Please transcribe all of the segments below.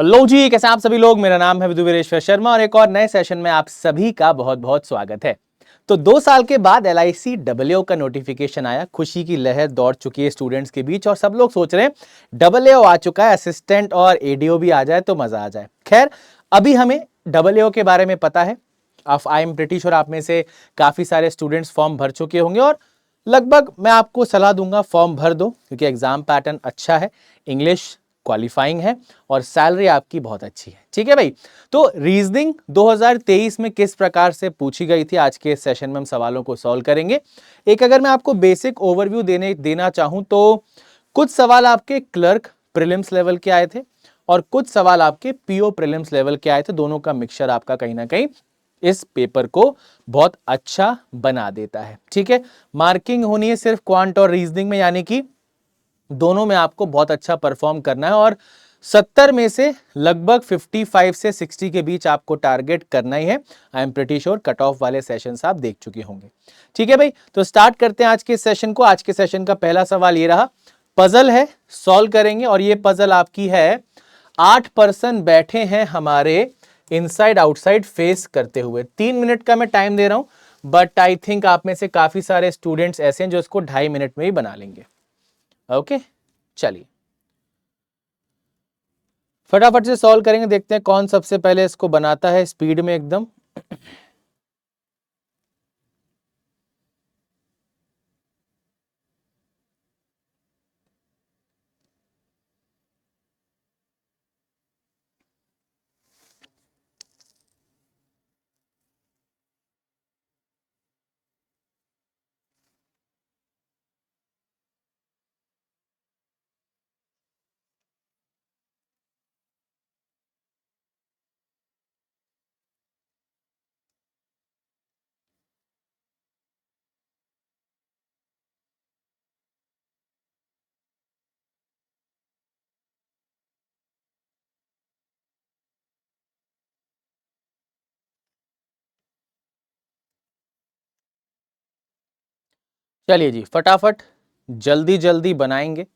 लो जी, कैसे आप सभी लोग। मेरा नाम है विदुवीरेश्वर शर्मा और एक और नए सेशन में आप सभी का बहुत बहुत स्वागत है। तो 2 साल के बाद LIC AA का नोटिफिकेशन आया। खुशी की लहर दौड़ चुकी है स्टूडेंट्स के बीच और सब लोग सोच रहे हैं AA आ चुका है, असिस्टेंट और ADO भी आ जाए तो मजा आ जाए। खैर, अभी हमें AA के बारे में पता है। आई एम प्रिटी श्योर आप में से काफी सारे स्टूडेंट्स फॉर्म भर चुके होंगे और लगभग मैं आपको सलाह दूंगा फॉर्म भर दो, क्योंकि एग्जाम पैटर्न अच्छा है, इंग्लिश क्वालिफाइंग है और सैलरी आपकी बहुत अच्छी है। ठीक है भाई। तो रीजनिंग 2023 में किस प्रकार से पूछी गई थी, आज के सेशन में हम सवालों को सॉल्व करेंगे। एक अगर मैं आपको बेसिक ओवरव्यू देना चाहूं तो कुछ सवाल आपके क्लर्क प्रीलिम्स लेवल के आए थे और कुछ सवाल आपके PO प्रीलिम्स लेवल के आए थे। दोनों का मिक्सचर आपका कहीं ना कहीं इस पेपर को बहुत अच्छा बना देता है। ठीक है, मार्किंग होनी है सिर्फ क्वांट और रीजनिंग में, यानी कि दोनों में आपको बहुत अच्छा परफॉर्म करना है और 70 में से लगभग 55 से 60 के बीच आपको टारगेट करना ही है। I am pretty sure cut off वाले सेशंस आप देख चुके होंगे। ठीक है भाई, तो स्टार्ट करते हैं आज के सेशन को। आज के सेशन का पहला सवाल ये रहा, पजल है, सॉल्व करेंगे और ये पजल आपकी है 8 पर्सन बैठे हैं हमारे इनसाइड आउटसाइड फेस करते हुए। 3 मिनट का मैं टाइम दे रहा हूं, बट आई थिंक आप में से काफी सारे स्टूडेंट्स ऐसे हैं जो इसको 2.5 मिनट में ही बना लेंगे। ओके, चलिए फटाफट से सॉल्व करेंगे, देखते हैं कौन सबसे पहले इसको बनाता है स्पीड में एकदम। चलिए जी, फटाफट जल्दी जल्दी बनाएंगे,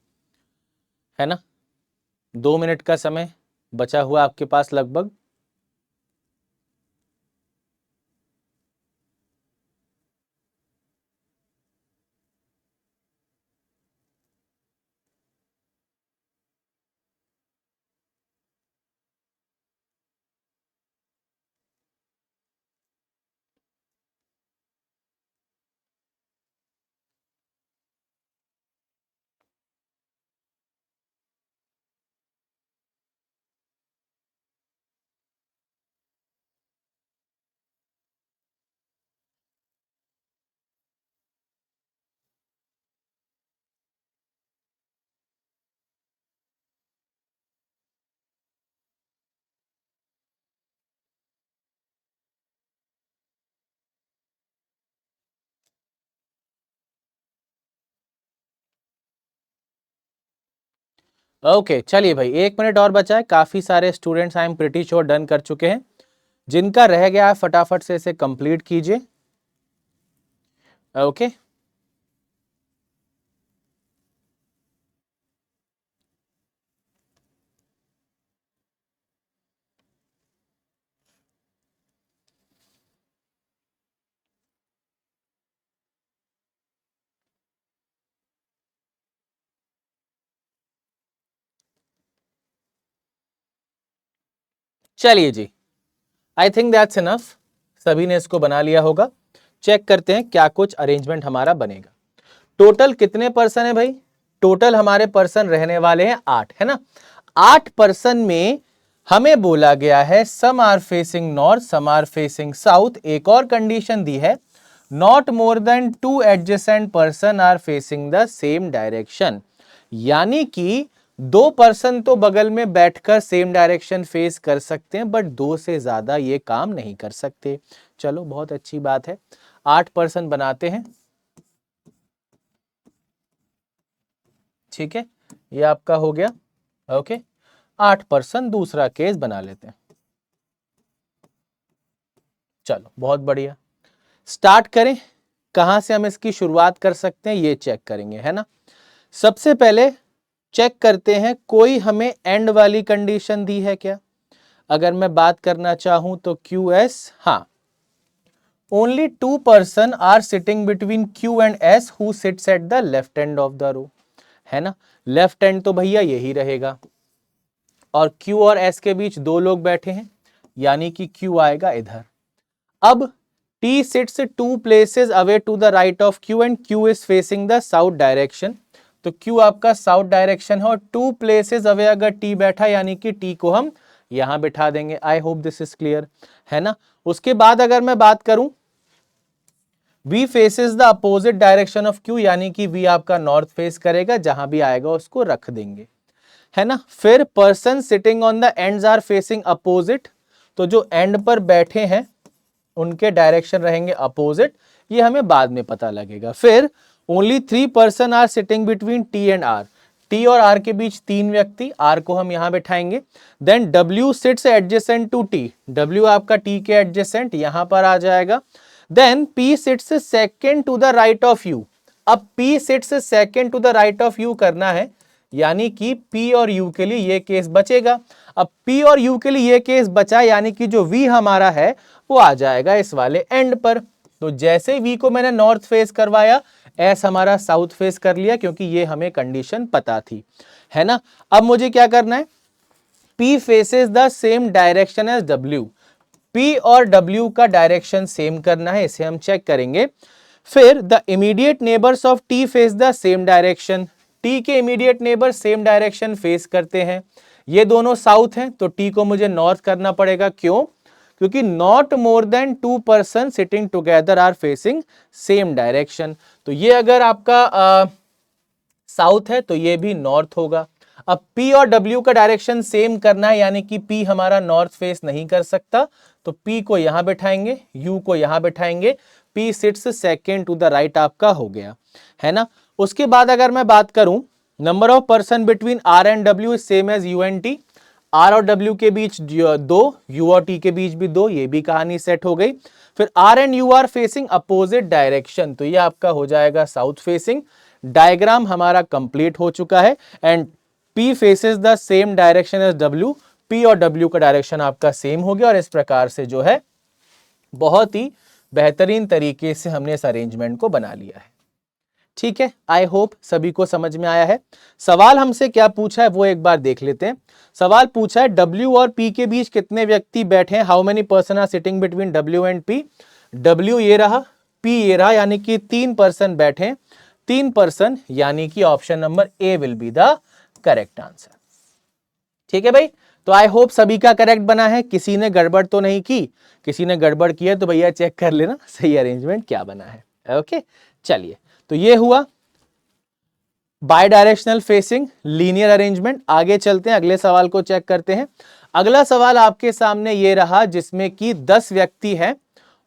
है ना। 2 मिनट का समय बचा हुआ आपके पास लगभग। ओके, चलिए भाई 1 मिनट और बचा है। काफी सारे students I am pretty sure done कर चुके हैं। जिनका रह गया है फटाफट से इसे कंप्लीट कीजिए। ओके, चलिए जी, आई थिंक दैट्स इनफ। सभी ने इसको बना लिया होगा। चेक करते हैं क्या कुछ अरेंजमेंट हमारा बनेगा। टोटल कितने पर्सन है भाई? टोटल हमारे पर्सन रहने वाले हैं 8, है ना। 8 पर्सन में हमें बोला गया है some are facing north, some are facing south. एक और कंडीशन दी है, not more than 2 adjacent person are facing the same direction. यानी कि 2 पर्सन तो बगल में बैठकर सेम डायरेक्शन फेस कर सकते हैं, बट 2 से ज्यादा ये काम नहीं कर सकते। चलो, बहुत अच्छी बात है। 8 पर्सन बनाते हैं। ठीक है, ये आपका हो गया। ओके, 8 पर्सन दूसरा केस बना लेते हैं। चलो, बहुत बढ़िया। स्टार्ट करें। कहां से हम इसकी शुरुआत कर सकते हैं ये चेक करेंगे, है ना। सबसे पहले चेक करते हैं कोई हमें एंड वाली कंडीशन दी है क्या। अगर मैं बात करना चाहूं तो QS, हाँ, only 2 person are sitting between Q and S who sits at the left end of the row, है ना। लेफ्ट एंड तो भैया यही रहेगा और Q और S के बीच 2 लोग बैठे हैं, यानी कि Q आएगा इधर। अब T sits 2 places away to the right of Q and Q is facing the south direction, तो Q आपका साउथ डायरेक्शन है और 2 places away अगर T बैठा यानी कि T को हम यहां बिठा देंगे। आई होप दिस इज क्लियर, है ना। उसके बाद अगर मैं बात करूं V faces the opposite direction of Q, यानी कि V आपका नॉर्थ फेस करेगा, जहां भी आएगा उसको रख देंगे, है ना। फिर person sitting on the ends are facing opposite, तो जो एंड पर बैठे हैं उनके डायरेक्शन रहेंगे अपोजिट, ये हमें बाद में पता लगेगा। फिर only 3 person are sitting between T and R, T और R के बीच 3 व्यक्ति, R को हम यहां बैठाएंगे। Then W sits adjacent to T, W आपका T के एडजेसेंट यहां पर आ जाएगा। Then P sits second to the right of U, अब P sits second to the right of U करना है, यानी कि P और U के लिए ये केस बचेगा। अब P और U के लिए ये केस बचा, यानी कि जो V हमारा है वो आ जाएगा इस वाले एंड पर। तो जैसे V को मैंने नॉर्थ फेस करवाया, S हमारा साउथ फेस कर लिया, क्योंकि ये हमें कंडीशन पता थी, है ना। अब मुझे क्या करना है, P faces the same direction as W, P और W का डायरेक्शन सेम करना है, इसे हम चेक करेंगे। फिर the immediate neighbours of T face the same direction, T के immediate neighbour same direction face करते हैं, ये दोनों साउथ हैं, तो T को मुझे नॉर्थ करना पड़ेगा। क्यों? क्योंकि not more than 2 person sitting together are facing same direction, तो ये अगर आपका साउथ है तो ये भी नॉर्थ होगा। अब P और W का डायरेक्शन सेम करना है, यानी कि P हमारा नॉर्थ फेस नहीं कर सकता, तो P को यहां बैठाएंगे, U को यहां बैठाएंगे, P sits second to the right आपका हो गया, है ना। उसके बाद अगर मैं बात करूं, number of person between R and W is same as U and T, R और W के बीच 2, U और T के बीच भी 2, ये भी कहानी सेट हो गई। फिर R and U are facing opposite direction, तो ये आपका हो जाएगा साउथ फेसिंग। डायग्राम हमारा कंप्लीट हो चुका है and P faces the same direction as W, P और W का डायरेक्शन आपका सेम हो गया, और इस प्रकार से जो है बहुत ही बेहतरीन तरीके से हमने इस अरेंजमेंट को बना लिया है। ठीक है, आई होप सभी को समझ में आया है। सवाल हमसे क्या पूछा है वो एक बार देख लेते हैं। सवाल पूछा है W और P के बीच कितने व्यक्ति बैठे हैं, how many person are sitting between W and P। W ये रहा, P ये रहा, यानी कि 3 पर्सन बैठे, 3 पर्सन, यानी कि option number A will be the correct answer. ठीक है भाई, तो आई होप सभी का करेक्ट बना है, किसी ने गड़बड़ तो नहीं की, किसी ने गड़बड़ की है तो भैया चेक कर लेना सही अरेंजमेंट क्या बना है। ओके, चलिए, तो ये हुआ by directional facing linear arrangement. आगे चलते हैं, अगले सवाल को चेक करते हैं। अगला सवाल आपके सामने ये रहा, जिसमें कि 10 व्यक्ति हैं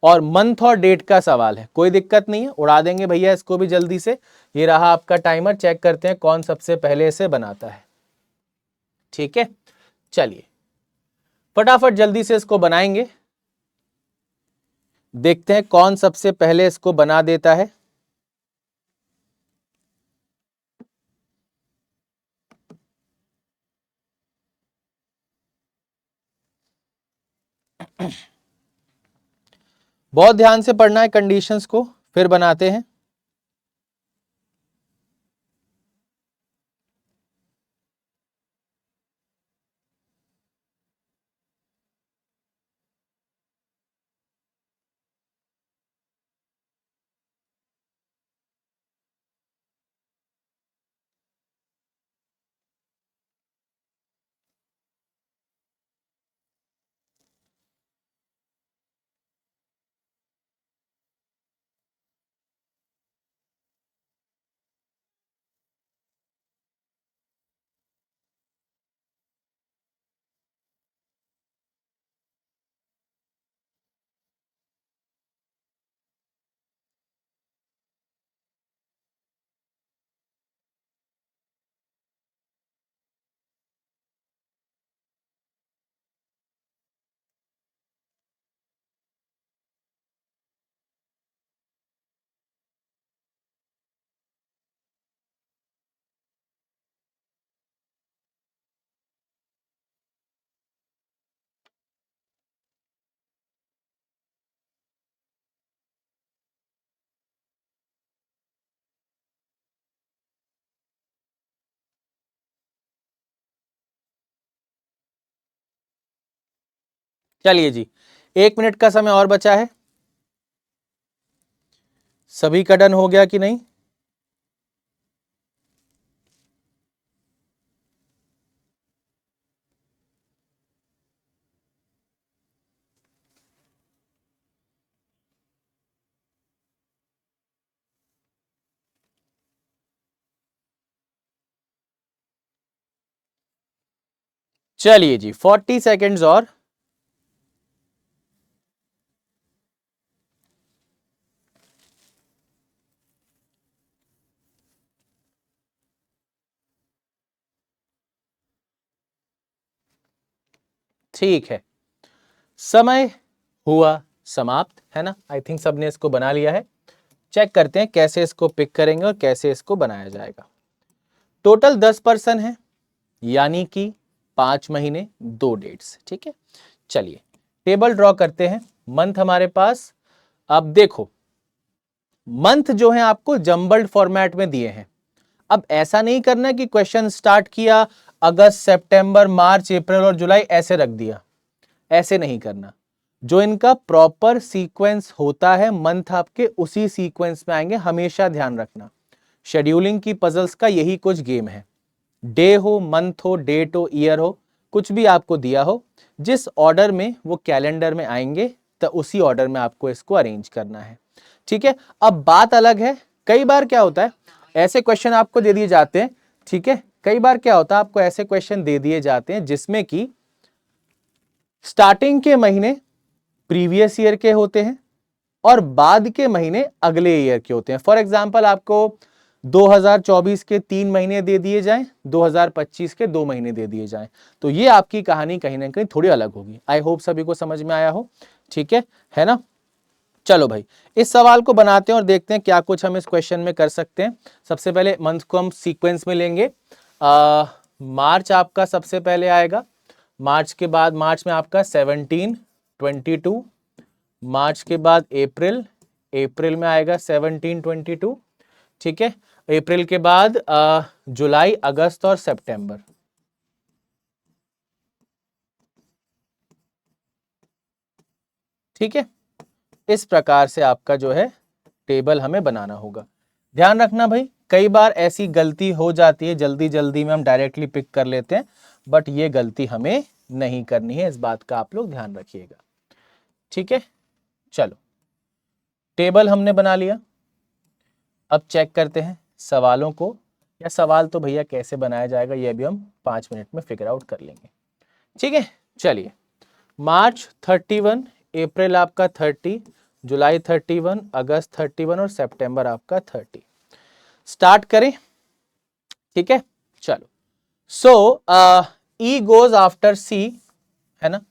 और मंथ और डेट का सवाल है। कोई दिक्कत नहीं है, उड़ा देंगे भैया इसको भी जल्दी से। ये रहा आपका टाइमर, चेक करते हैं कौन सबसे पहले इसे बनाता है। ठीक है, चलिए फटाफट जल्दी से इसको बनाएंगे, देखते हैं कौन सबसे पहले इसको बना देता है। बहुत ध्यान से पढ़ना है कंडीशंस को, फिर बनाते हैं। चलिए जी, 1 मिनट का समय और बचा है। सभी का डन हो गया कि नहीं? चलिए जी, 40 सेकेंड्स और। ठीक है, समय हुआ समाप्त, है ना? आई थिंक सबने इसको बना लिया है। चेक करते हैं कैसे इसको पिक करेंगे और कैसे इसको बनाया जाएगा। टोटल 10 पर्सन है, यानी कि 5 महीने 2 डेट्स। ठीक है, चलिए टेबल ड्रॉ करते हैं। मंथ हमारे पास, अब देखो मंथ जो है आपको जंबल्ड फॉर्मेट में दिए हैं। अब ऐसा नहीं करना कि क्वेश्चन स्टार्ट किया अगस्त, सितंबर, मार्च, अप्रैल और जुलाई ऐसे रख दिया, ऐसे नहीं करना। जो इनका प्रॉपर सीक्वेंस होता है मंथ आपके उसी सीक्वेंस में आएंगे, हमेशा ध्यान रखना। शेड्यूलिंग की पजल्स का यही कुछ गेम है। डे हो, मंथ हो, डेट हो, ईयर हो, कुछ भी आपको दिया हो, जिस ऑर्डर में वो कैलेंडर में आएंगे तो उसी ऑर्डर में आपको इसको अरेंज करना है। ठीक है, अब बात अलग है, कई बार क्या होता है ऐसे क्वेश्चन आपको दे दिए जाते हैं। ठीक है, कई बार क्या होता है आपको ऐसे क्वेश्चन दे दिए जाते हैं जिसमें कि स्टार्टिंग के महीने प्रीवियस ईयर के होते हैं और बाद के महीने अगले ईयर के होते हैं। फॉर एग्जांपल आपको 2024 के 3 महीने दे दिए जाएं, 2025 के 2 महीने दे दिए जाएं, तो ये आपकी कहानी कहीं ना कहीं थोड़ी अलग होगी। आई होप सभी को समझ में आया हो। ठीक है ना? चलो भाई, इस सवाल को बनाते हैं और देखते हैं क्या कुछ हम इस क्वेश्चन में कर सकते हैं। सबसे पहले मंथ को हम सीक्वेंस में लेंगे। मार्च आपका सबसे पहले आएगा, मार्च के बाद मार्च में आपका 17, 22, मार्च के बाद अप्रैल, अप्रैल में आएगा 17, 22। ठीक है, अप्रैल के बाद जुलाई, अगस्त और सितंबर। ठीक है, इस प्रकार से आपका जो है टेबल हमें बनाना होगा। ध्यान रखना भाई, कई बार ऐसी गलती हो जाती है, जल्दी जल्दी में हम डायरेक्टली पिक कर लेते हैं, बट ये गलती हमें नहीं करनी है, इस बात का आप लोग ध्यान रखिएगा। ठीक है, चलो टेबल हमने बना लिया। अब चेक करते हैं सवालों को, या सवाल तो भैया कैसे बनाया जाएगा ये भी हम 5 मिनट में फिगर आउट कर लेंगे। ठीक है, चलिए मार्च 31, अप्रैल आपका 30, जुलाई 31, अगस्त 31 और सितंबर आपका 30। स्टार्ट करें। ठीक है, चलो। सो ई गोज आफ्टर सी, है ना?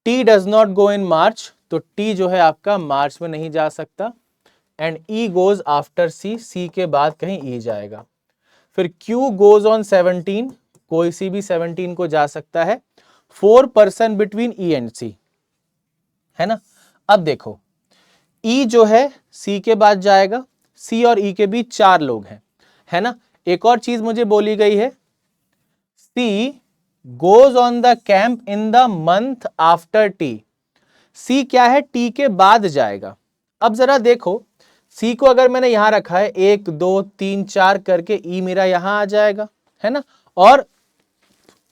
T does not go in मार्च, तो टी जो है आपका मार्च में नहीं जा सकता। एंड ई गोज आफ्टर सी, सी के बाद कहीं ई जाएगा। फिर Q गोज ऑन 17, कोई सी भी 17 को जा सकता है। 4 person between E and C, है ना? अब देखो E जो है C के बाद जाएगा, C और E के बीच 4 लोग हैं, है ना? एक और चीज मुझे बोली गई है, C goes on the camp in the month after T। C क्या है, T के बाद जाएगा। अब जरा देखो, C को अगर मैंने यहां रखा है 1 2 3 4 करके, E मेरा यहां आ जाएगा, है ना? और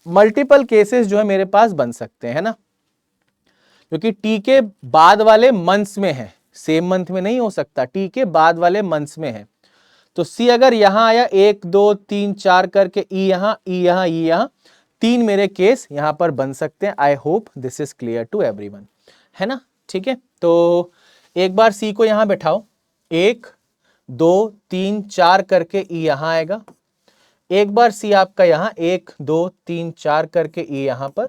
मल्टीपल केसेस जो है मेरे पास बन सकते हैं, है ना? क्योंकि टी के बाद वाले मंथ्स में है, सेम मंथ में नहीं हो सकता, टी के बाद वाले मंथ्स में है। तो सी अगर यहां आया 1 2 3 4 करके, ई यहां, ई यहां, ई यहां, 3 मेरे केस यहां पर बन सकते हैं। I hope this is clear to everyone, है ना? ठीक है, तो एक बार सी को यहां बैठाओ, 1 2 3 4 करके ई यहां आएगा। एक बार सी आपका यहां 1 2 3 4 करके ई यहां पर,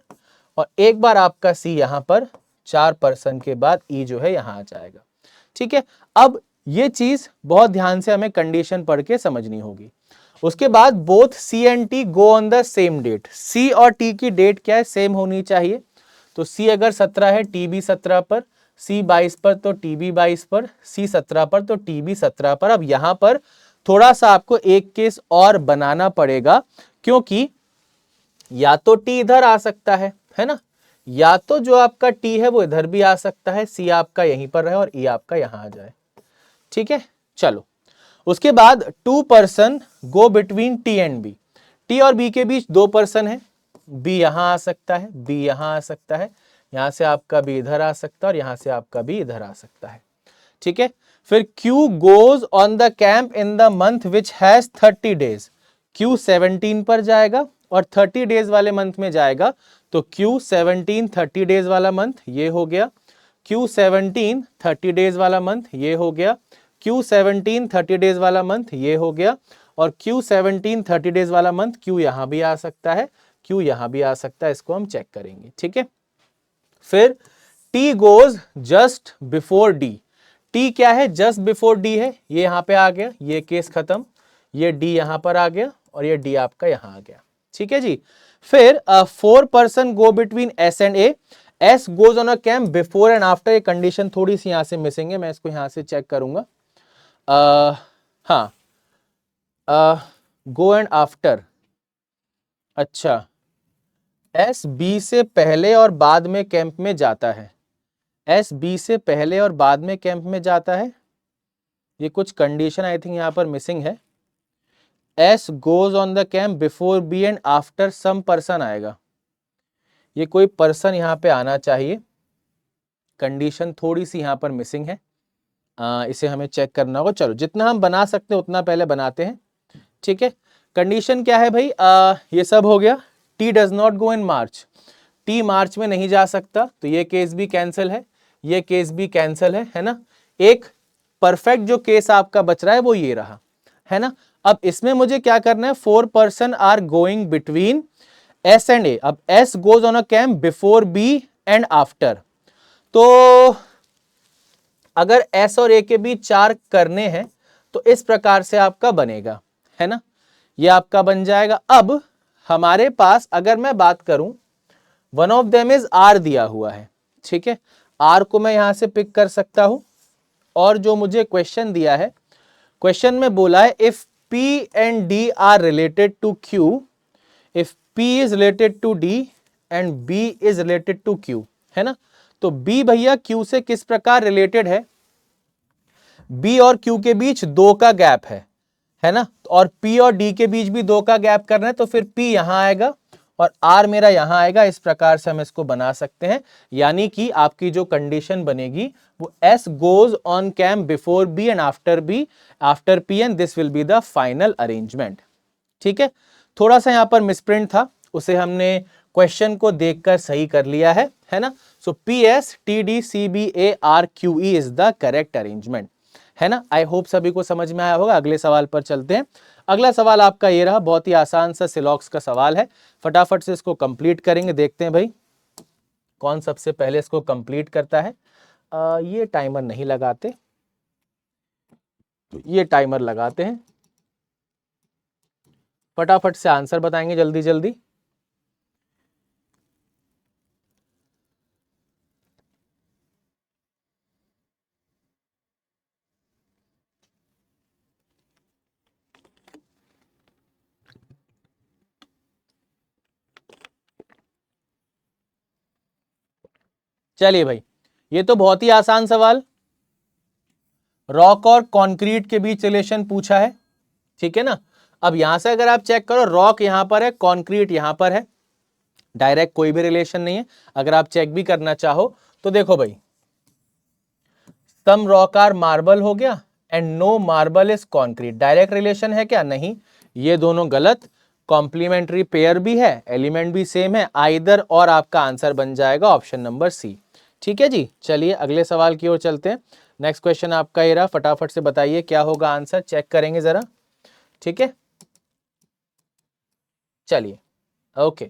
और एक बार आपका सी यहां पर 4 पर्सन के बाद ई जो है यहां आ जाएगा। ठीक है, अब ये चीज बहुत ध्यान से हमें कंडीशन पढ़ के समझनी होगी। उसके बाद both C and T go on the same date, C और टी की डेट क्या है, सेम होनी चाहिए। तो सी अगर 17 है, टी भी 17 पर, सी 22 पर तो टी भी 22 पर, सी 17 पर तो टी भी 17 पर। अब यहां पर थोड़ा सा आपको एक केस और बनाना पड़ेगा, क्योंकि या तो टी इधर आ सकता है ना, या तो जो आपका टी है वो इधर भी आ सकता है, सी आपका यहीं पर रहे और ई आपका यहां आ जाए। ठीक है, चलो उसके बाद 2 person go between T and B. T और बी के बीच 2 पर्सन है, बी यहां आ सकता है, बी यहां आ सकता है, यहां से आपका बी इधर आ सकता है और यहां से आपका बी इधर आ सकता है। ठीक है, फिर Q goes on the camp in the month which has 30 days. Q 17 पर जाएगा और 30 डेज वाले मंथ में जाएगा, तो Q 17 30 डेज वाला मंथ ये हो गया, Q 17 30 डेज वाला मंथ ये हो गया, Q 17 30 डेज वाला मंथ ये हो गया, और Q 17 30 डेज वाला मंथ Q यहां भी आ सकता है, Q यहां भी आ सकता है, इसको हम चेक करेंगे। ठीक है, फिर T goes just before D। T क्या है, जस्ट बिफोर D है, ये यहां पे आ गया, ये केस खत्म, ये D यहां पर आ गया और ये D आपका यहां आ गया। ठीक है जी, फिर 4 person go between S and A। S goes on a camp before and after. ये कंडीशन थोड़ी सी यहां से मिसिंग है, मैं इसको यहां से चेक करूंगा। हाँ, गो एंड आफ्टर, अच्छा, S B से पहले और बाद में कैंप में जाता है, एस बी से पहले और बाद में कैंप में जाता है, ये कुछ कंडीशन आई थिंक यहां पर मिसिंग है। S goes on the camp before B and after some person आएगा, ये कोई पर्सन यहां पे आना चाहिए, कंडीशन थोड़ी सी यहां पर मिसिंग है, इसे हमें चेक करना होगा। चलो जितना हम बना सकते हैं उतना पहले बनाते हैं। ठीक है, कंडीशन क्या है भाई, ये सब हो गया। T does not go in March, T March में नहीं जा सकता, तो ये केस भी कैंसिल है, ये केस भी कैंसिल है ना। एक परफेक्ट जो केस आपका बच रहा है वो ये रहा, है ना। अब इसमें मुझे क्या करना है, 4 person are going between S and A. अब S goes on a camp before B and after, तो अगर एस और ए के बीच 4 करने हैं तो इस प्रकार से आपका बनेगा, है ना, ये आपका बन जाएगा। अब हमारे पास अगर मैं बात करूं, one of them is R दिया हुआ है। ठीक है, आर को मैं यहां से पिक कर सकता हूं, और जो मुझे क्वेश्चन दिया है, क्वेश्चन में बोला है if P and D are related to Q, if P is related to D and B is related to Q, है ना। तो B भैया Q से किस प्रकार रिलेटेड है, B और Q के बीच 2 का गैप है ना, और P और D के बीच भी 2 का गैप करना है, तो फिर P यहां आएगा और R मेरा यहां आएगा। इस प्रकार से हम इसको बना सकते हैं, यानी कि आपकी जो कंडीशन बनेगी वो S goes on camp before B and after B, after P, and this will be the final arrangement. ठीक है, थोड़ा सा यहां पर मिसप्रिंट था, उसे हमने क्वेश्चन को देखकर सही कर लिया है ना। सो PSTDCBARQE is the correct arrangement, है ना। आई होप सभी को समझ में आया होगा। अगले सवाल पर चलते हैं। अगला सवाल आपका ये रहा, बहुत ही आसान सा सिलॉक्स का सवाल है, फटाफट से इसको कंप्लीट करेंगे। देखते हैं भाई कौन सबसे पहले इसको कंप्लीट करता है। ये टाइमर नहीं लगाते, तो ये टाइमर लगाते हैं, फटाफट से आंसर बताएंगे जल्दी जल्दी। चलिए भाई, ये तो बहुत ही आसान सवाल, रॉक और कंक्रीट के बीच रिलेशन पूछा है। ठीक है ना, अब यहां से अगर आप चेक करो, रॉक यहां पर है, कंक्रीट यहां पर है, डायरेक्ट कोई भी रिलेशन नहीं है। अगर आप चेक भी करना चाहो तो देखो भाई, सम रॉक आर मार्बल हो गया and no marble is concrete, direct relation है क्या, नहीं, ये दोनों गलत। कॉम्प्लीमेंट्री पेयर भी है, एलिमेंट भी सेम है, आइदर और आपका आंसर बन जाएगा ऑप्शन नंबर सी। ठीक है जी, चलिए अगले सवाल की ओर चलते हैं। नेक्स्ट क्वेश्चन आपका ये रहा, फटाफट से बताइए क्या होगा आंसर, चेक करेंगे जरा। ठीक है, चलिए ओके,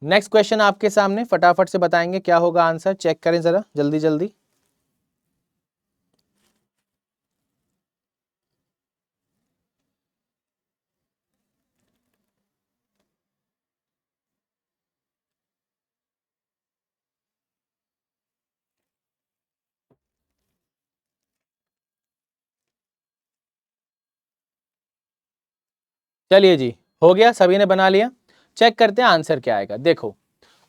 नेक्स्ट क्वेश्चन आपके सामने, फटाफट से बताएंगे क्या होगा आंसर, चेक करें जरा जल्दी जल्दी। चलिए जी, हो गया, सभी ने बना लिया। चेक करते हैं आंसर क्या आएगा। देखो,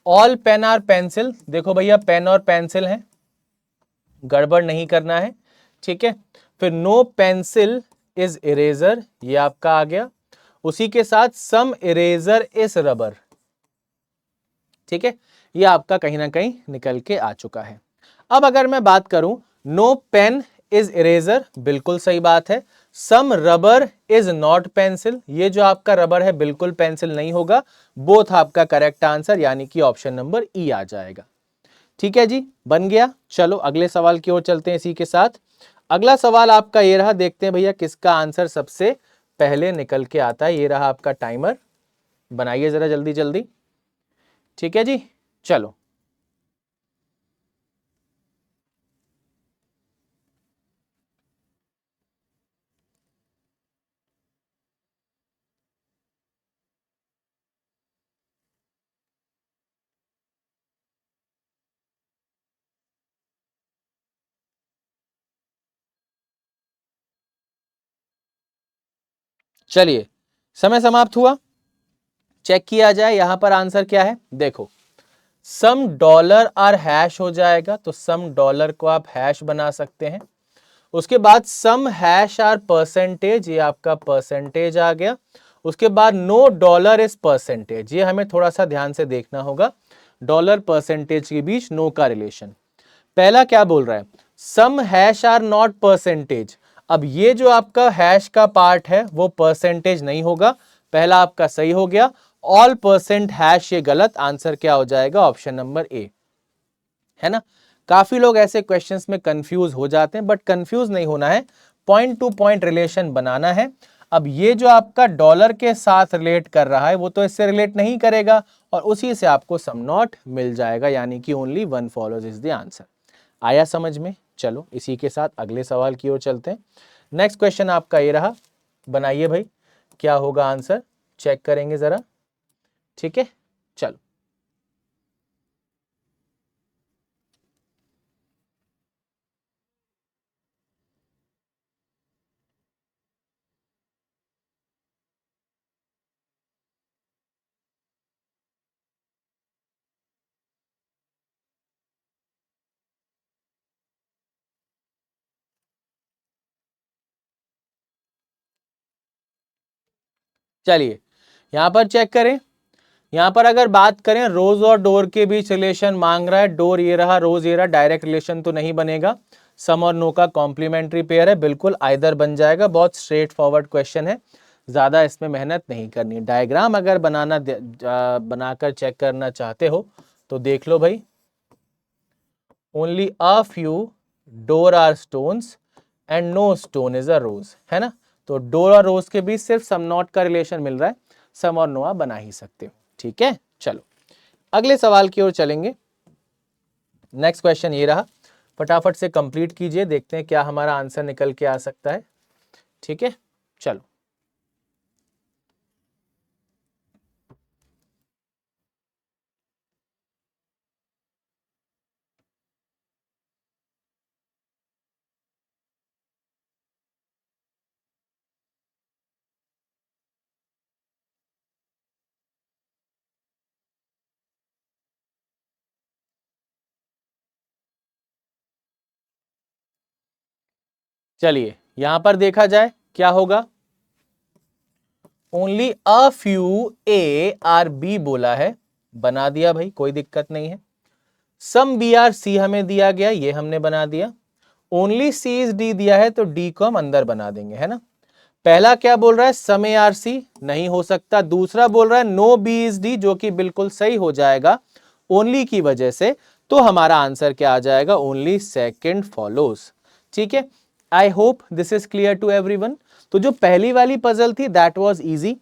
ऑल पेन आर पेंसिल, देखो भैया पेन और पेंसिल है, गड़बड़ नहीं करना है, ठीक है। फिर नो पेंसिल इज इरेजर, ये आपका आ गया। उसी के साथ सम इरेजर इज रबर, ठीक है, ये आपका कहीं ना कहीं निकल के आ चुका है। अब अगर मैं बात करूं, नो पेन इज इरेजर, बिल्कुल सही बात है। सम रबर इज नॉट पेंसिल, ये जो आपका रबर है बिल्कुल पेंसिल नहीं होगा। बोथ आपका करेक्ट आंसर, यानी कि ऑप्शन नंबर ई आ जाएगा। ठीक है जी, बन गया। चलो अगले सवाल की ओर चलते हैं इसी के साथ। अगला सवाल आपका ये रहा, देखते हैं भैया किसका आंसर सबसे पहले निकल के आता है। ये रहा आपका टाइमर, बनाइए जरा जल्दी जल्दी। ठीक है जी, चलो। चलिए, समय समाप्त हुआ, चेक किया जाए यहां पर आंसर क्या है। देखो, सम डॉलर आर हैश हो जाएगा, तो सम डॉलर को आप हैश बना सकते हैं। उसके बाद सम हैश आर परसेंटेज, ये आपका परसेंटेज आ गया। उसके बाद नो डॉलर इज परसेंटेज, ये हमें थोड़ा सा ध्यान से देखना होगा, डॉलर परसेंटेज के बीच नो का रिलेशन। पहला क्या बोल रहा है, सम हैश आर नॉट परसेंटेज। अब ये जो आपका हैश का पार्ट है वो परसेंटेज नहीं होगा, पहला आपका सही हो गया। ऑल परसेंट हैश ये गलत, आंसर क्या हो जाएगा, ऑप्शन नंबर ए, है ना। काफी लोग ऐसे क्वेश्चंस में कंफ्यूज हो जाते हैं, बट कंफ्यूज नहीं होना है, पॉइंट टू पॉइंट रिलेशन बनाना है। अब ये जो आपका डॉलर के साथ रिलेट कर रहा है वो तो इससे रिलेट नहीं करेगा, और उसी से आपको सम नॉट मिल जाएगा, यानी कि only one follows is the answer. आया समझ में। चलो इसी के साथ अगले सवाल की ओर चलते हैं। नेक्स्ट क्वेश्चन आपका ये रहा, बनाइए भाई, क्या होगा आंसर, चेक करेंगे जरा। ठीक है, चलो। चलिए यहां पर चेक करें, यहां पर अगर बात करें रोज और डोर के बीच रिलेशन मांग रहा है, डोर ये रहा, रोज ये रहा, डायरेक्ट रिलेशन तो नहीं बनेगा। सम और नो का कॉम्प्लीमेंट्री पेयर है, बिल्कुल आइदर बन जाएगा। बहुत स्ट्रेट फॉरवर्ड क्वेश्चन है, ज्यादा इसमें मेहनत नहीं करनी। डायग्राम अगर बनाकर चेक करना चाहते हो तो देख लो भाई, only a few door are stones and no stone is a rose, है ना। तो डोर और रोज के बीच सिर्फ सम नॉट का रिलेशन मिल रहा है, सम और नो आप बना ही सकते हो। ठीक है, चलो अगले सवाल की ओर चलेंगे। नेक्स्ट क्वेश्चन ये रहा, फटाफट से कंप्लीट कीजिए, देखते हैं क्या हमारा आंसर निकल के आ सकता है। ठीक है, चलो। चलिए यहां पर देखा जाए क्या होगा, only a few A are B बोला है, बना दिया भाई, कोई दिक्कत नहीं है। सम बी आर सी हमें दिया गया, ये हमने बना दिया। ओनली सी इज डी दिया है, तो डी को हम अंदर बना देंगे, है ना। पहला क्या बोल रहा है, सम ए आर सी नहीं हो सकता। दूसरा बोल रहा है नो बी इज डी, जो कि बिल्कुल सही हो जाएगा ओनली की वजह से। तो हमारा आंसर क्या आ जाएगा, ओनली सेकंड फॉलोज। ठीक है, I hope this is clear to everyone. तो जो पहली वाली पजल थी दैट वाज इजी,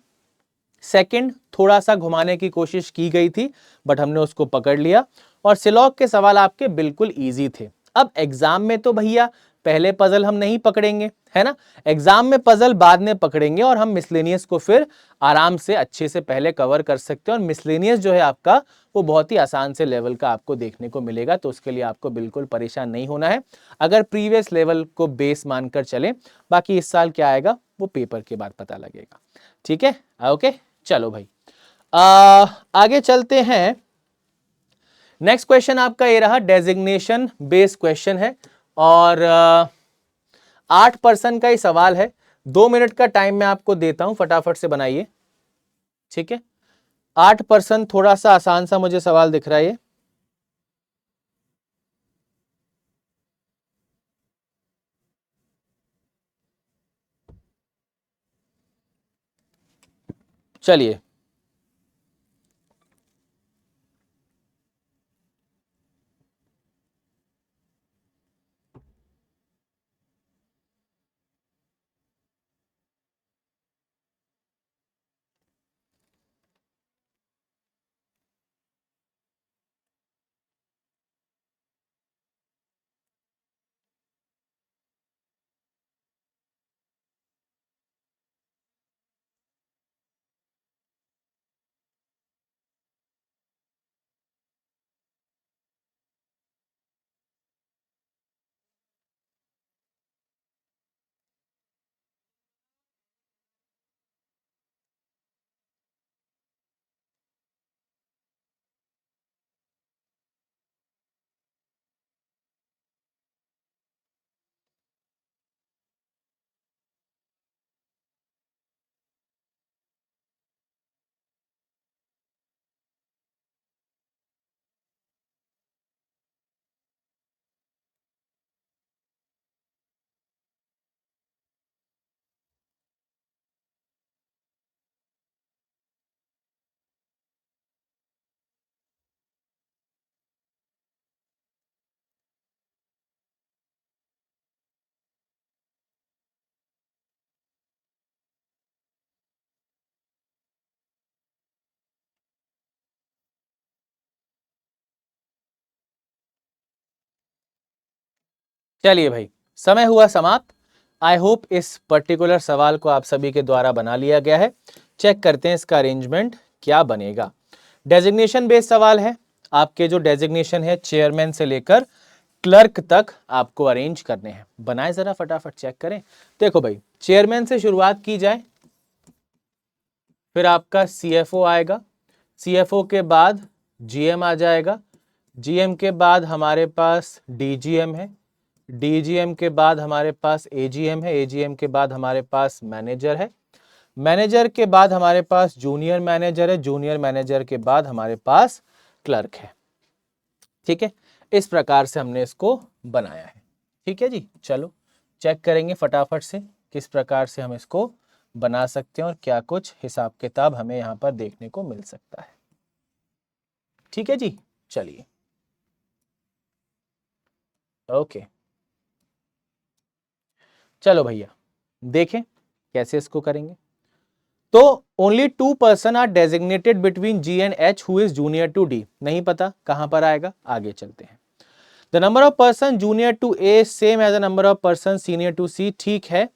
सेकंड थोड़ा सा घुमाने की कोशिश की गई थी, बट हमने उसको पकड़ लिया। और सिलॉग के सवाल आपके बिल्कुल इजी थे। अब एग्जाम में तो भैया पहले पजल हम नहीं पकड़ेंगे, है ना। एग्जाम में पजल बाद में पकड़ेंगे, और हम मिसलेनियस को फिर आराम से अच्छे से पहले कवर कर सकते हैं। और मिसलेनियस जो है आपका वो बहुत ही आसान से लेवल का आपको देखने को मिलेगा, तो उसके लिए आपको बिल्कुल परेशान नहीं होना है अगर प्रीवियस लेवल को बेस मानकर चले। बाकी इस साल क्या आएगा वो पेपर के बाद पता लगेगा। ठीक है, ओके, चलो भाई, आगे चलते हैं। नेक्स्ट क्वेश्चन आपका ये रहा, डेजिग्नेशन बेस्ड क्वेश्चन है और 8% का ही सवाल है। 2 मिनट का टाइम मैं आपको देता हूं, फटाफट से बनाइए, ठीक है। 8% थोड़ा सा आसान सा मुझे सवाल दिख रहा है ये। चलिए, चलिए भाई, समय हुआ समाप्त। आई होप इस पर्टिकुलर सवाल को आप सभी के द्वारा बना लिया गया है। चेक करते हैं इसका अरेंजमेंट क्या बनेगा। डेजिग्नेशन बेस्ड सवाल है, आपके जो डेजिग्नेशन है चेयरमैन से लेकर क्लर्क तक आपको अरेंज करने हैं। बनाए जरा फटाफट, चेक करें। देखो भाई, चेयरमैन से शुरुआत की जाए, फिर आपका सीएफओ आएगा, सीएफओ के बाद जीएम आ जाएगा, जीएम के बाद हमारे पास डीजीएम है, डीजीएम के बाद हमारे पास एजीएम है, एजीएम के बाद हमारे पास मैनेजर है, मैनेजर के बाद हमारे पास जूनियर मैनेजर है, जूनियर मैनेजर के बाद हमारे पास क्लर्क है। ठीक है, इस प्रकार से हमने इसको बनाया है। ठीक है जी, चलो चेक करेंगे फटाफट से किस प्रकार से हम इसको बना सकते हैं और क्या कुछ हिसाब किताब हमें यहाँ पर देखने को मिल सकता है। ठीक है जी, चलिए ओके। चलो भैया देखें कैसे इसको करेंगे। तो only 2 person are designated between G and H who is junior to D. नहीं पता कहां पर आएगा, आगे चलते हैं। The number of person junior to A same as the number of person senior to C. ठीक है,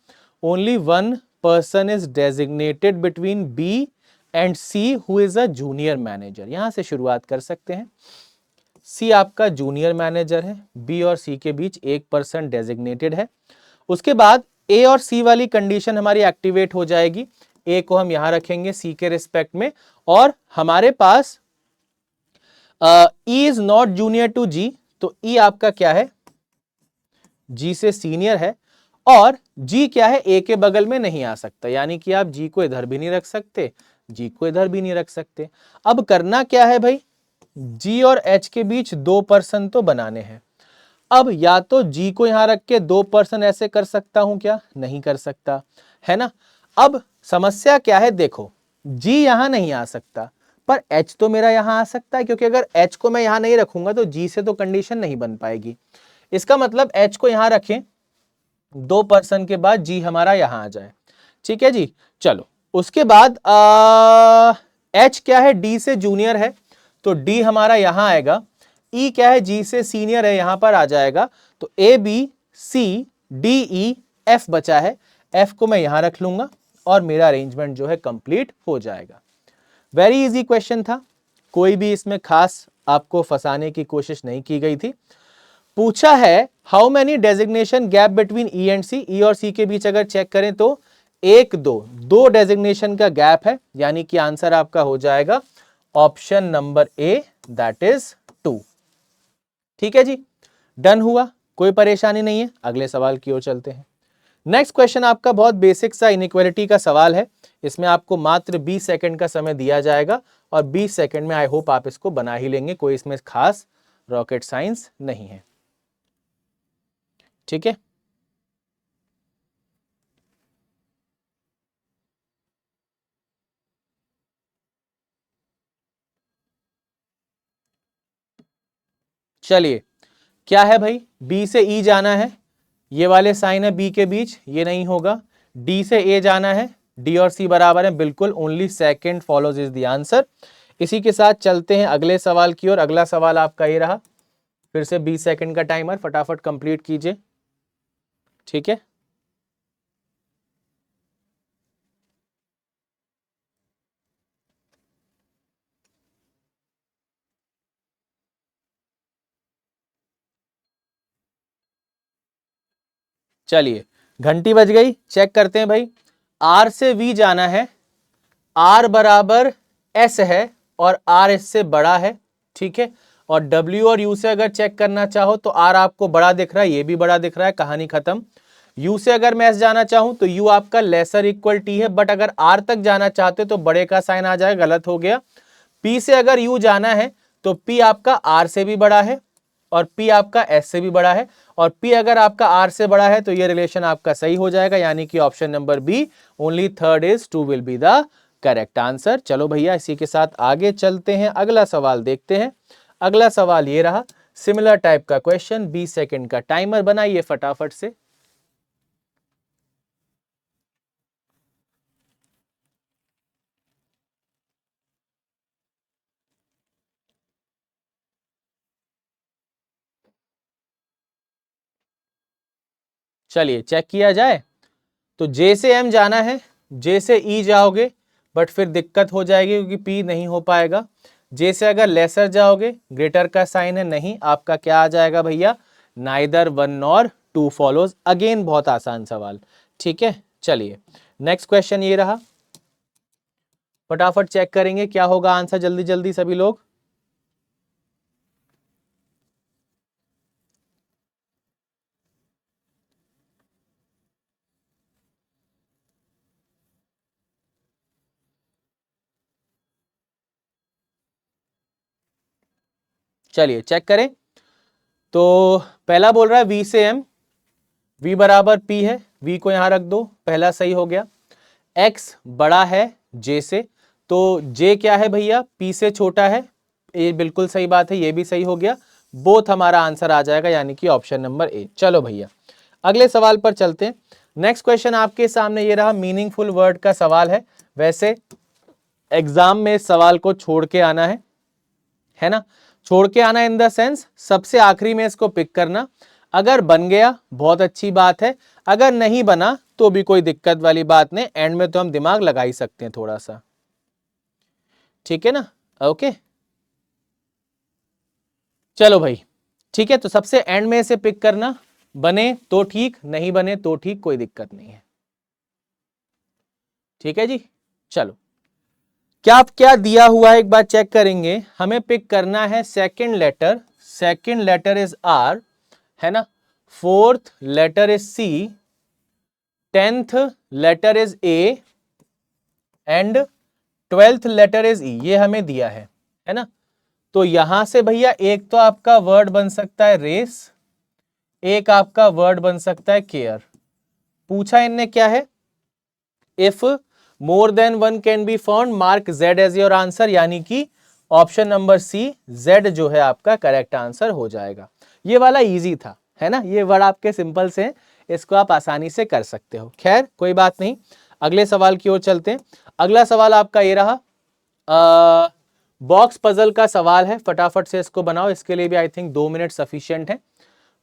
only 1 person is designated between B and C who is a junior manager. यहां से शुरुआत कर सकते हैं। सी आपका जूनियर मैनेजर है, बी और सी के बीच 1 पर्सन डेजिग्नेटेड है। उसके बाद ए और सी वाली कंडीशन हमारी एक्टिवेट हो जाएगी। ए को हम यहां रखेंगे सी के रिस्पेक्ट में, और हमारे पास E is not junior to G, तो ई आपका क्या है, जी से सीनियर है, और जी क्या है, ए के बगल में नहीं आ सकता, यानी कि आप जी को इधर भी नहीं रख सकते, जी को इधर भी नहीं रख सकते। अब करना क्या है भाई, जी और एच के बीच 2 पर्सन तो बनाने हैं। अब या तो जी को यहां रख के 2 पर्सन ऐसे कर सकता हूं क्या, नहीं कर सकता, है ना। अब समस्या क्या है, देखो जी यहां नहीं आ सकता, पर एच तो मेरा यहां आ सकता है, क्योंकि अगर एच को मैं यहां नहीं रखूंगा तो जी से तो कंडीशन नहीं बन पाएगी। इसका मतलब एच को यहां रखें, 2 पर्सन के बाद जी हमारा यहां आ जाए। ठीक है जी, चलो उसके बाद एच क्या है, डी से जूनियर है, तो डी हमारा यहां आएगा। ई क्या है, जी से सीनियर है, यहां पर आ जाएगा। तो A B C D E F बचा है, एफ को मैं यहां रख लूंगा और मेरा अरेंजमेंट जो है कंप्लीट हो जाएगा। वेरी इजी क्वेश्चन था, कोई भी इसमें खास आपको फंसाने की कोशिश नहीं की गई थी। पूछा है how many designation gap between E and C. E और सी के बीच अगर चेक करें तो 1 2 डेजिग्नेशन का गैप है, यानी कि आंसर आपका हो जाएगा option number A, that is 2। ठीक है जी, डन हुआ, कोई परेशानी नहीं है। अगले सवाल की ओर चलते हैं। नेक्स्ट क्वेश्चन आपका बहुत बेसिक सा इनइक्वालिटी का सवाल है। इसमें आपको मात्र 20 सेकंड का समय दिया जाएगा और 20 सेकंड में आई होप आप इसको बना ही लेंगे, कोई इसमें खास रॉकेट साइंस नहीं है। ठीक है, चलिए क्या है भाई, बी से ई जाना है, ये वाले साइन है बी के बीच, ये नहीं होगा। डी से ए जाना है, डी और सी बराबर है बिल्कुल, only second follows is the answer. इसी के साथ चलते हैं अगले सवाल की ओर। अगला सवाल आपका ये रहा, फिर से 20 सेकंड का टाइमर, फटाफट कंप्लीट कीजिए। ठीक है, चलिए घंटी बज गई, चेक करते हैं भाई। आर से वी जाना है, आर बराबर एस है और आर एस से बड़ा है। ठीक है, और डब्ल्यू और यू से अगर चेक करना चाहो तो आर आपको बड़ा दिख रहा है, ये भी बड़ा दिख रहा है, कहानी खत्म। यू से अगर मैं एस जाना चाहूं तो यू आपका लेसर इक्वल टी है, बट अगर आर तक जाना चाहते तो बड़े का साइन आ जाए, गलत हो गया। पी से अगर यू जाना है तो पी आपका आर से भी बड़ा है और पी आपका एस से भी बड़ा है, और पी अगर आपका आर से बड़ा है तो ये रिलेशन आपका सही हो जाएगा, यानी कि option number B only third is true will be the correct answer. चलो भैया इसी के साथ आगे चलते हैं, अगला सवाल देखते हैं। अगला सवाल ये रहा, सिमिलर टाइप का क्वेश्चन, 20 सेकंड का टाइमर बनाइए फटाफट से। चलिए चेक किया जाए। तो जे से एम जाना है, जे से ई जाओगे बट फिर दिक्कत हो जाएगी क्योंकि पी नहीं हो पाएगा। जे से अगर लेसर जाओगे, ग्रेटर का साइन है, नहीं, आपका क्या आ जाएगा भैया, neither one nor two follows. Again बहुत आसान सवाल। ठीक है, चलिए नेक्स्ट क्वेश्चन ये रहा, फटाफट चेक करेंगे क्या होगा आंसर, जल्दी जल्दी सभी लोग। चलिए चेक करें। तो पहला बोल रहा है वी से एम, वी बराबर पी है, वी को यहां रख दो, पहला सही हो गया। एक्स बड़ा है जे से, तो जे क्या है भैया, पी से छोटा है, ये बिल्कुल सही बात है, ये भी सही हो गया। बोथ हमारा आंसर आ जाएगा, यानी कि ऑप्शन नंबर ए। चलो भैया अगले सवाल पर चलते हैं। नेक्स्ट क्वेश्चन आपके सामने ये रहा, मीनिंगफुल वर्ड का सवाल है। वैसे एग्जाम में इस सवाल को छोड़ के आना है ना, छोड़ के आना इन द सेंस सबसे आखिरी में इसको पिक करना। अगर बन गया बहुत अच्छी बात है, अगर नहीं बना तो भी कोई दिक्कत वाली बात नहीं, एंड में तो हम दिमाग लगा ही सकते हैं थोड़ा सा। ठीक है ना, ओके। चलो भाई ठीक है, तो सबसे एंड में से पिक करना, बने तो ठीक, नहीं बने तो ठीक, कोई दिक्कत नहीं है। ठीक है जी, चलो क्या दिया हुआ है एक बार चेक करेंगे। हमें पिक करना है second letter, second letter is R, है ना, fourth letter is C, 10th letter is A and 12th letter is E, ये हमें दिया है ना। तो यहां से भैया एक तो आपका वर्ड बन सकता है रेस, एक आपका वर्ड बन सकता है केयर। पूछा इनने क्या है, if more than one can be found mark Z as your answer, यानी कि ऑप्शन नंबर सी जेड जो है आपका करेक्ट आंसर हो जाएगा। ये वाला इजी था, है ना, ये वर्ड आपके सिंपल से हैं, इसको आप आसानी से कर सकते हो। खैर कोई बात नहीं, अगले सवाल की ओर चलते हैं। अगला सवाल आपका ये रहा, बॉक्स पजल का सवाल है, फटाफट से इसको बनाओ। इसके लिए भी आई थिंक 2 मिनट सफिशिएंट है,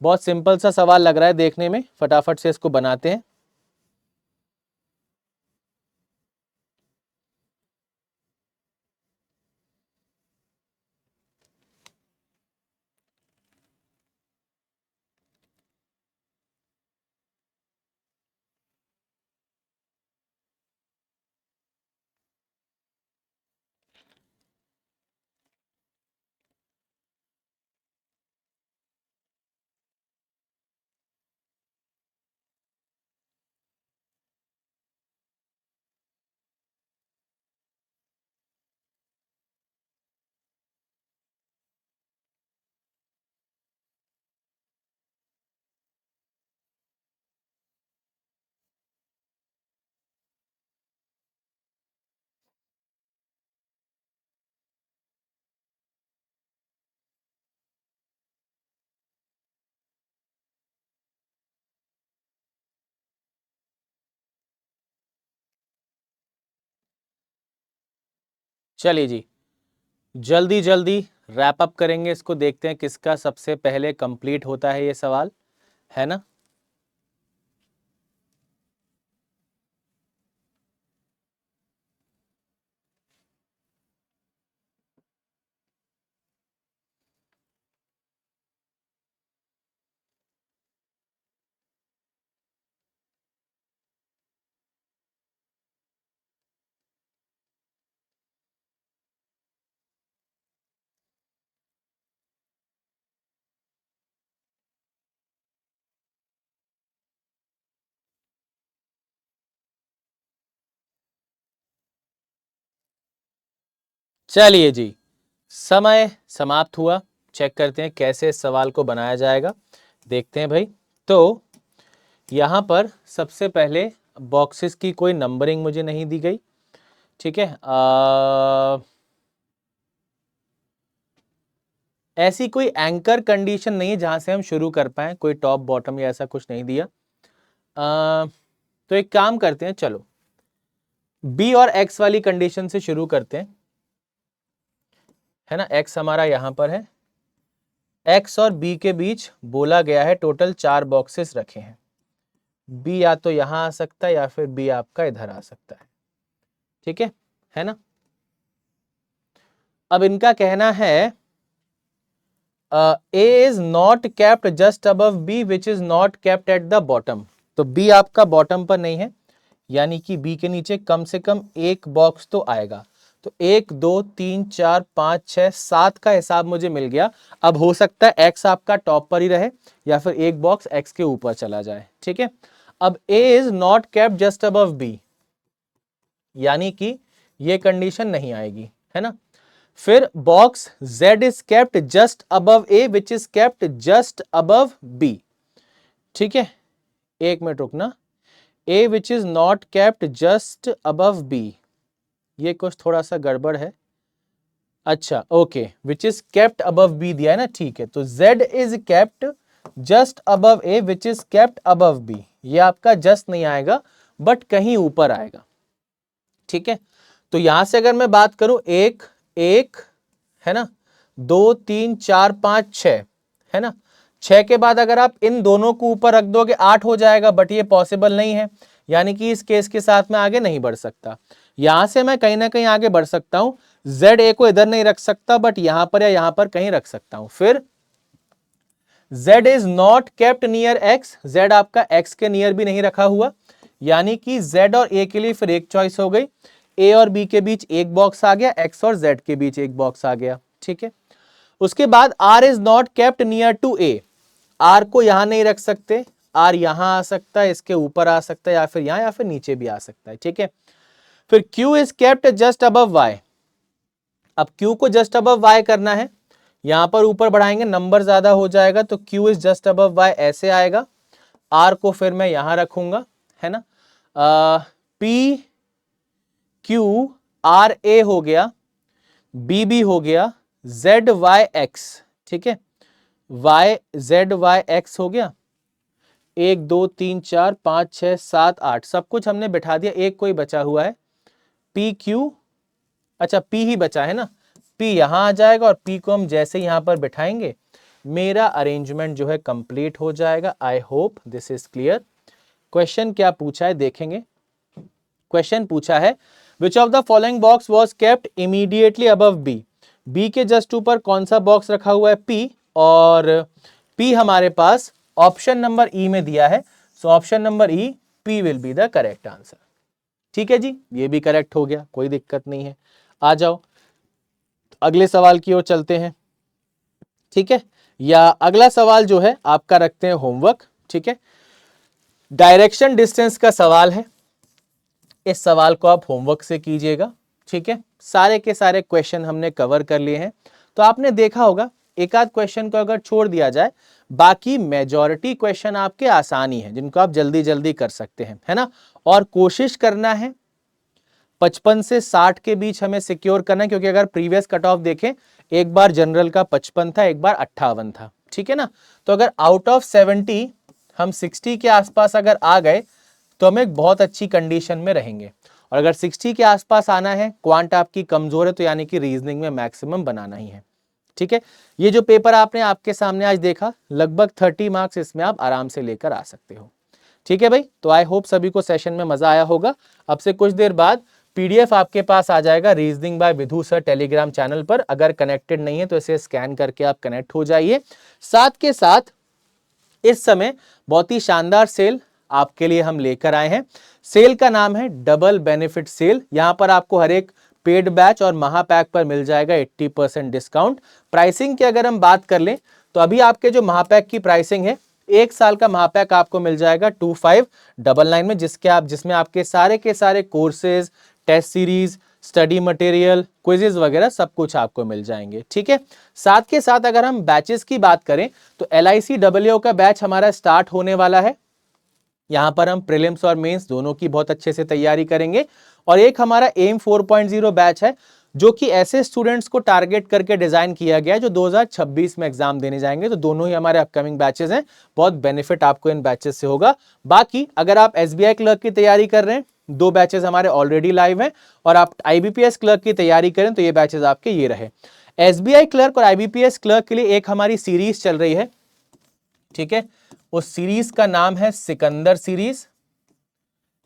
बहुत सिंपल सा सवाल लग रहा है देखने में, फटाफट से इसको बनाते हैं। चलिए जी, जल्दी जल्दी रैप अप करेंगे इसको, देखते हैं किसका सबसे पहले कंप्लीट होता है ये सवाल, है ना। चलिए जी, समय समाप्त हुआ। चेक करते हैं कैसे इस सवाल को बनाया जाएगा, देखते हैं भाई। तो यहां पर सबसे पहले बॉक्सेस की कोई नंबरिंग मुझे नहीं दी गई, ठीक है। ऐसी कोई एंकर कंडीशन नहीं है जहां से हम शुरू कर पाए, कोई टॉप बॉटम या ऐसा कुछ नहीं दिया। तो एक काम करते हैं, चलो बी और एक्स वाली कंडीशन से शुरू करते हैं, है ना। एक्स हमारा यहां पर है, एक्स और बी के बीच बोला गया है टोटल 4 बॉक्सेस रखे हैं। बी या तो यहां आ सकता है या फिर बी आपका इधर आ सकता है, ठीक है ना। अब इनका कहना है A is not kept just above B which is not kept at the bottom. तो बी आपका बॉटम पर नहीं है, यानी कि बी के नीचे कम से कम एक बॉक्स तो आएगा। तो 1 2 3 4 5 6 7 का हिसाब मुझे मिल गया। अब हो सकता है एक्स आपका टॉप पर ही रहे या फिर एक बॉक्स एक्स के ऊपर चला जाए, ठीक है। अब A is not kept just above B, यानी कि ये कंडीशन नहीं आएगी, है ना। फिर box Z is kept just above A which is kept just above B, ठीक है। एक मिनट रुकना, A which is not kept just above B, ये कुछ थोड़ा सा गड़बड़ है। अच्छा okay, which is kept above B दिया है ना, ठीक है। तो Z is kept just above A which is kept above B, ये आपका जस्ट नहीं आएगा बट कहीं ऊपर आएगा, ठीक है। तो यहां से अगर मैं बात करूं, एक एक है ना, 2 3 4 5 6, है ना। 6 के बाद अगर आप इन दोनों को ऊपर रख दोगे 8 हो जाएगा, बट ये पॉसिबल नहीं है, यानी कि इस केस के साथ मैं आगे नहीं बढ़ सकता। यहां से मैं कहीं ना कहीं आगे बढ़ सकता हूं, जेड ए को इधर नहीं रख सकता बट यहां पर या यहां पर कहीं रख सकता हूं। फिर z is not kept near x, z आपका x के नियर भी नहीं रखा हुआ, यानी कि z और a के लिए फिर एक चॉइस हो गई, a और b के बीच एक बॉक्स आ गया, x और z के बीच एक बॉक्स आ गया, ठीक है। उसके बाद r is not kept near to a, r को यहां नहीं रख सकते, r यहां आ सकता है, इसके ऊपर आ सकता है या फिर यहां या फिर नीचे भी आ सकता है, ठीक है। फिर q is kept just above y, अब q को जस्ट अबव y करना है, यहां पर ऊपर बढ़ाएंगे नंबर ज्यादा हो जाएगा, तो q is just above y ऐसे आएगा। r को फिर मैं यहां रखूंगा, है ना। p q r a हो गया, b b हो गया, z y x, ठीक है। y z y x हो गया, 1 2 3 4 5 6 7 8 सब कुछ हमने बिठा दिया, एक कोई बचा हुआ है p q, अच्छा p ही बचा है ना, p यहां आ जाएगा और p को हम जैसे यहां पर बिठाएंगे मेरा अरेंजमेंट जो है कंप्लीट हो जाएगा। I hope this is clear. Question क्या पूछा है देखेंगे। क्वेश्चन पूछा है which of the following box was kept immediately above B, B के जस्ट ऊपर कौन सा बॉक्स रखा हुआ है p, और p हमारे पास ऑप्शन नंबर ई में दिया है, so option number E p will be the correct answer, ठीक है जी। ये भी करेक्ट हो गया, कोई दिक्कत नहीं है। आ जाओ अगले सवाल की ओर चलते हैं, ठीक है। या अगला सवाल जो है आपका रखते हैं होमवर्क, ठीक है। डायरेक्शन डिस्टेंस का सवाल है, इस सवाल को आप होमवर्क से कीजिएगा, ठीक है। सारे के सारे क्वेश्चन हमने कवर कर लिए हैं, तो आपने देखा होगा एक आध क्वेश्चन को अगर छोड़ दिया जाए, बाकी मेजॉरिटी क्वेश्चन आपके आसानी है जिनको आप जल्दी जल्दी कर सकते हैं, है ना। और कोशिश करना है 55 से 60 के बीच हमें सिक्योर करना है, क्योंकि अगर प्रीवियस कट ऑफ देखें, एक बार जनरल का 55 था, एक बार 58 था, ठीक है ना। तो अगर आउट ऑफ 70 हम 60 के आसपास अगर आ गए तो हम एक बहुत अच्छी कंडीशन में रहेंगे। और अगर 60 के आसपास आना है, क्वांट आपकी कमजोर है, तो यानी कि रीजनिंग में मैक्सिमम बनाना ही है। ठीक है, ये जो पेपर आपने आपके सामने आज देखा, लगभग 30 मार्क्स इसमें आप आराम से लेकर आ सकते हो। ठीक है भाई, तो आई होप सभी को सेशन में मजा आया होगा। अब से कुछ देर बाद पीडीएफ आपके पास आ जाएगा reasoning by Vidhu sir Telegram channel पर। अगर कनेक्टेड नहीं है तो इसे स्कैन करके आप कनेक्ट हो जाइए। साथ के साथ इस समय बहुत ही शानदार सेल आपके लिए हम लेकर आए हैं। सेल का नाम है डबल बेनिफिट सेल। यहां पर आपको हर एक पेड बैच और महापैक पर मिल जाएगा 80% डिस्काउंट। प्राइसिंग की अगर हम बात कर लें तो अभी आपके जो महापैक की प्राइसिंग है, 1 साल का महापैक आपको मिल जाएगा 2599 में, जिसमें आपके सारे के सारे courses, test series, study material, quizzes वगैरह सब कुछ आपको मिल जाएंगे। ठीक है, साथ के साथ अगर हम बैचेस की बात करें तो LICAA का बैच हमारा स्टार्ट होने वाला है। यहां पर हम प्रीलिम्स और मेंस दोनों की बहुत अच्छे से तैयारी करेंगे। और एक हमारा एम 4.0 बैच है, जो कि ऐसे स्टूडेंट्स को टारगेट करके डिजाइन किया गया है जो 2026 में एग्जाम देने जाएंगे। तो दोनों ही हमारे अपकमिंग बैचेस हैं, बहुत बेनिफिट आपको इन बैचेस से होगा। बाकी अगर आप SBI क्लर्क की तैयारी कर रहे हैं, 2 बैचेस हमारे ऑलरेडी लाइव हैं, और आप IBPS क्लर्क की तैयारी करें तो ये बैचेस आपके ये रहे। SBI क्लर्क और IBPS क्लर्क के लिए एक हमारी सीरीज चल रही है। ठीक है, उस सीरीज का नाम है सिकंदर सीरीज।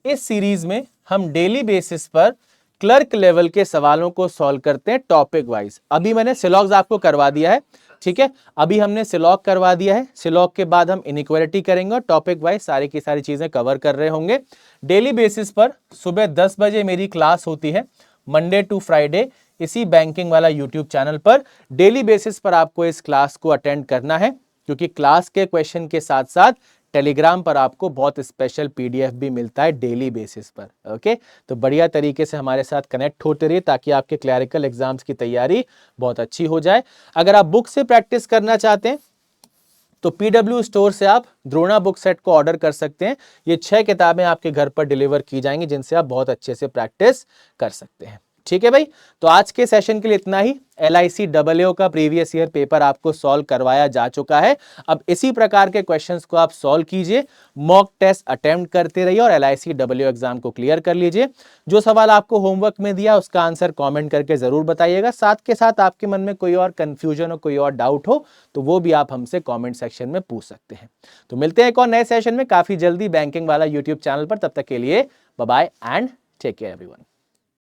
इस सीरीज में हम डेली बेसिस पर क्लर्क लेवल के सवालों को सॉल्व करते हैं टॉपिक वाइज। अभी मैंने सिलॉग्स आपको करवा दिया है। ठीक है, अभी हमने सिलॉग करवा दिया है। सिलॉग के बाद हम इनइक्वालिटी करेंगे और टॉपिक वाइज सारी की सारी चीजें कवर कर रहे होंगे। डेली बेसिस पर सुबह 10 बजे मेरी क्लास होती है, मंडे टू फ्राइडे, इसी बैंकिंग वाला यूट्यूब चैनल पर। डेली बेसिस पर आपको इस क्लास को अटेंड करना है, क्योंकि क्लास के क्वेश्चन के साथ साथ टेलीग्राम पर आपको बहुत स्पेशल PDF भी मिलता है डेली बेसिस पर। ओके, तो बढ़िया तरीके से हमारे साथ कनेक्ट होते रहिए ताकि आपके क्लरिकल एग्जाम्स की तैयारी बहुत अच्छी हो जाए। अगर आप बुक से प्रैक्टिस करना चाहते हैं तो PW स्टोर से आप द्रोणा बुक सेट को ऑर्डर कर सकते हैं। ये 6 किताबें आपके घर पर डिलीवर की जाएंगी, जिनसे आप बहुत अच्छे से प्रैक्टिस कर सकते हैं। ठीक है भाई, तो आज के सेशन के लिए इतना ही। LICAA का प्रीवियस ईयर पेपर आपको सॉल्व करवाया जा चुका है। अब इसी प्रकार के क्वेश्चंस को आप सॉल्व कीजिए, मॉक टेस्ट अटेम्प्ट करते रहिए और LICAA एग्जाम को क्लियर कर लीजिए। जो सवाल आपको होमवर्क में दिया उसका आंसर कमेंट करके जरूर बताइएगा। साथ के साथ आपके मन में कोई और कंफ्यूजन हो, कोई और डाउट हो, तो वो भी आप हमसे कमेंट सेक्शन में पूछ सकते हैं। तो मिलते हैं एक और नए सेशन में काफी जल्दी बैंकिंग वाला यूट्यूब चैनल पर। तब तक के लिए bye bye and take care everyone.